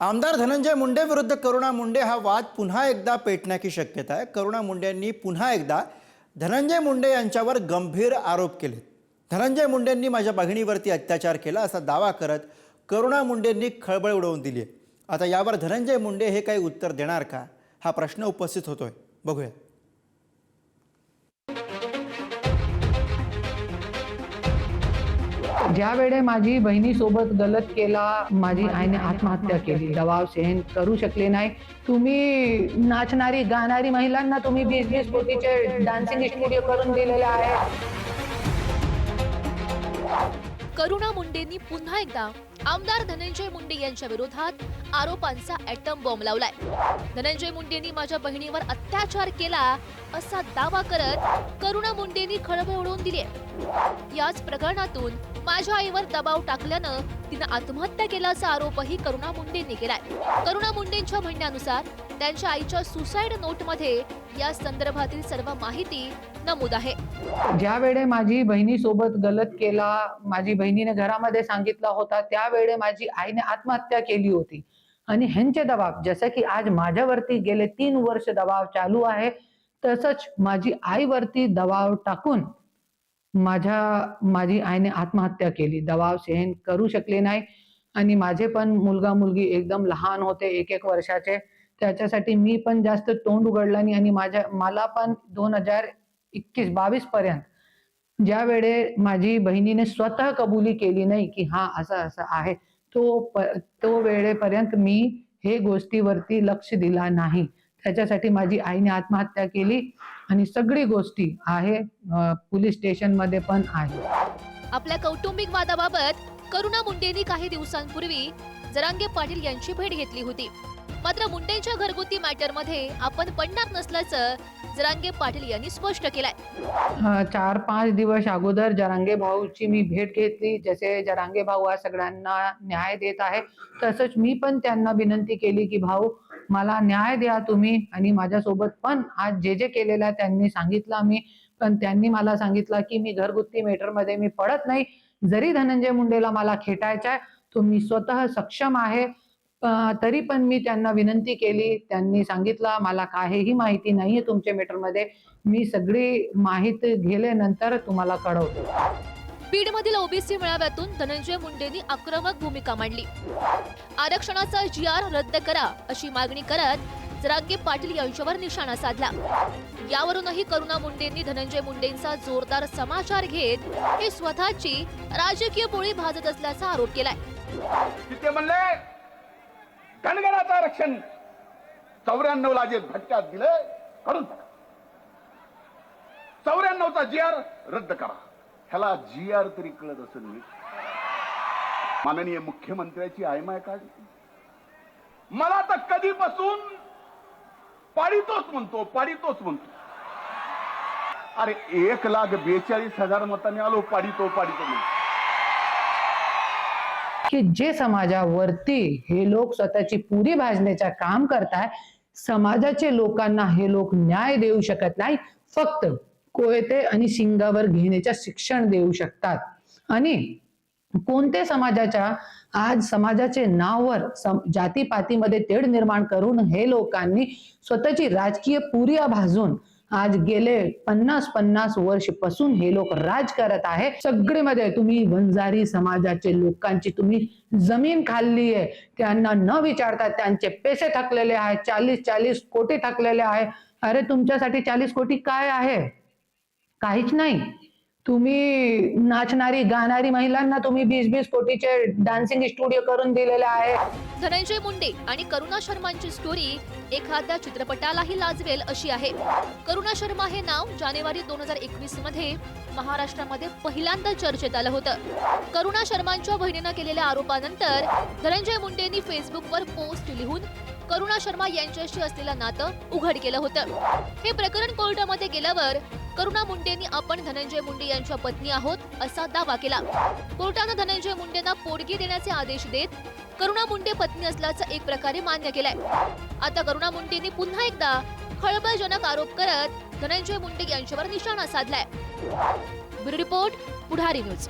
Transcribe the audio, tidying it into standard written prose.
आमदार धनंजय मुंडे विरुद्ध करुणा मुंडे हा वाद पुन्हा एकदा पेटण्याची शक्यता आहे। करुणा मुंडेंनी पुन्हा एकदा धनंजय मुंडे यांच्यावर गंभीर आरोप केले। धनंजय मुंडेंनी माझ्या बहिणीवरती अत्याचार केला असा दावा करत करुणा मुंडेंनी खळबळ उडवून दिली आहे। आता यावर धनंजय मुंडे हे काही उत्तर देणार का हा प्रश्न उपस्थित होतोय। बघूया। ज्या वेळे माझी बहिणीसोबत गलत केला, माझी आईने आत्महत्या केली, दबाव सहन करू शकले नाही। तुम्ही नाचणारी गाणारी महिलांना तुम्ही 20-20 कोटीचे डान्सिंग स्टुडिओ करून दिलेले आहे। करुणा मुंडेंनी पुन्हा एकदा आमदार धनंजय मुंडे यांच्या विरोधात आरोपांचा ॲटम बॉम्ब लावलाय। धनंजय मुंडेंनी माझ्या बहिणीवर अत्याचार केला असा दावा करत करुणा मुंडेंनी खळबळ उडवून दिली आहे। याच प्रकरणातून माझ्या आईवर दबाव टाकल्यानं तिनं आत्महत्या केल्याचा आरोपही करुणा मुंडेंनी केलाय। करुणा मुंडेंच्या म्हणण्यानुसार त्यांच्या आईच्या सुसाईड नोटमध्ये या संदर्भातील सर्व माहिती नमूद आहे। ज्या वेळे माझी बहिणीसोबत गलत केला, माझी बहिणीने घरामध्ये सांगितला होता, त्यावेळे माझी आईने आत्महत्या केली होती। आणि ह्यांचे दबाव जसं की आज माझ्यावरती गेले 3 वर्ष दबाव चालू आहे, तसंच माझी आईवरती दबाव टाकून माझी आईने आत्महत्या केली। दबाव सहन करू शकले नाही आणि माझे पण मुलगा मुलगी एकदम लहान होते, 1-1 वर्षाचे। त्याच्यासाठी मी पण जास्त तोंड उघडलं नाही आणि मला पण 2021-22 पर्यंत ज्या वेळे माझी बहिणीने स्वतः कबुली केली नाही की हा असं आहे, तो वेळेपर्यंत मी हे गोष्टीवरती लक्ष दिला नाही। त्याच्यासाठी माझी आईने आत्महत्या केली आणि सगळी गोष्टी आहे पोलीस स्टेशन मध्ये पण आहे। आपल्या कौटुंबिक वादाबाबत करुणा मुंडेंनी काही दिवसांपूर्वी जरांगे पाटील यांची भेट घेतली होती। मात्र मुंडेंच्या घरगुती मॅटरमध्ये आपण पडणार नसल्याचं जरांगे पाटील यांनी स्पष्ट केलंय। 4-5 दिवस अगोदर जरांगे भाऊची मी भेट घेतली। जसे जरांगे भाऊ आज सगळ्यांना न्याय देत आहे, तसंच मी पण त्यांना विनंती केली की भाऊ मला न्याय द्या तुम्ही। आणि माझ्यासोबत पण आज जे केलेलं त्यांनी सांगितलं मी, पण त्यांनी मला सांगितलं की मी घरगुती मॅटरमध्ये मी पडत नाही। जरी धनंजय मुंडेला मला खेटायचा तो मी स्वतः सक्षम आहे। तरी पण मी त्यांना विनंती केली, त्यांनी सांगितलं मला काहीही माहिती नाहीये तुमच्या मॅटरमध्ये, मी सगळी माहिती गेल्यानंतर तुम्हाला कळवतो। बीडमधील ओबीसी मेळाव्यातून धनंजय मुंडेंनी आक्रमक भूमिका मांडली। आरक्षणाचा GR रद्द करा अशी मागणी करत जरांगे पाटील यांच्यावर निशाणा साधला। यावरूनही करुणा मुंडेंनी धनंजय मुंडेंचा जोरदार समाचार घेत हे स्वतःची राजकीय पोळी भाजत असल्याचा आरोप केलाय। म्हणले धनगराचं आरक्षण 94 ला जे भट्ट्यात दिलं काढून टाका, 94चा GR रद्द करा। ह्याला GR तरी कळत असेल मी। माननीय मुख्यमंत्र्याची आयमाय काढली। मला तर कधीपासून पाडितोच म्हणतो। अरे 1,42,000 मतांनी आलो पाडितो म्हणतो। की जे समाजावरती हे लोक स्वतःची पुरी भाजण्याचं काम करताय, समाजाचे लोकांना हे लोक न्याय देऊ शकत नाही, फक्त कोयते आणि शिंगावर घेण्याचं शिक्षण देऊ शकतात। आणि कोणत्या समाजाच्या आज समाजाचे नावावर जातीपातीमध्ये तेढ निर्माण करून हे लोकांनी स्वतःची राजकीय पुरिया भाजून आज गेले 50 वर्ष पासून हे लोक राज करत आहे। सगळीमध्ये तुम्ही वंजारी समाजाचे लोकांची तुम्ही जमीन खाल्ली आहे, त्यांना न विचारता त्यांचे पैसे थकलेले आहेत, 40-40 कोटी थकलेले आहे। अरे तुमच्यासाठी 40 कोटी काय आहे? काहीच नाही। तुम्ही नाचणारी गाणारी महिलांना तुम्ही 20-20 कोटीचे डान्सिंग स्टुडिओ करून दिलेले आहे। धनंजय मुंडे आणि करुणा शर्मांची स्टोरी एखाद्या चित्रपटालाही लाजवेल अशी आहे। करुणा शर्मा हे नाव जानेवारी 2021 मध्ये महाराष्ट्रामध्ये पहिल्यांदा चर्चेत आलं होतं। करुणा शर्मांच्या बहिणीनं केलेल्या आरोपानंतर धनंजय मुंडेंनी फेसबुकवर पोस्ट लिहून करुणा शर्मा यांच्याशी असलेलं नातं उघड केलं होतं। हे प्रकरण कोर्टामध्ये गेल्यावर करुणा मुंडेंनी आपण धनंजय मुंडे यांच्या पत्नी आहोत असा दावा केला। कोर्टानं धनंजय मुंडेंना पोटगी देण्याचे आदेश देत करुणा मुंडे पत्नी असल्याचं एक प्रकारे मान्य केलंय। आता करुणा मुंडेंनी पुन्हा एकदा खळबळजनक आरोप करत धनंजय मुंडे यांच्यावर निशाणा साधलाय। ब्युरो रिपोर्ट, पुढारी न्यूज।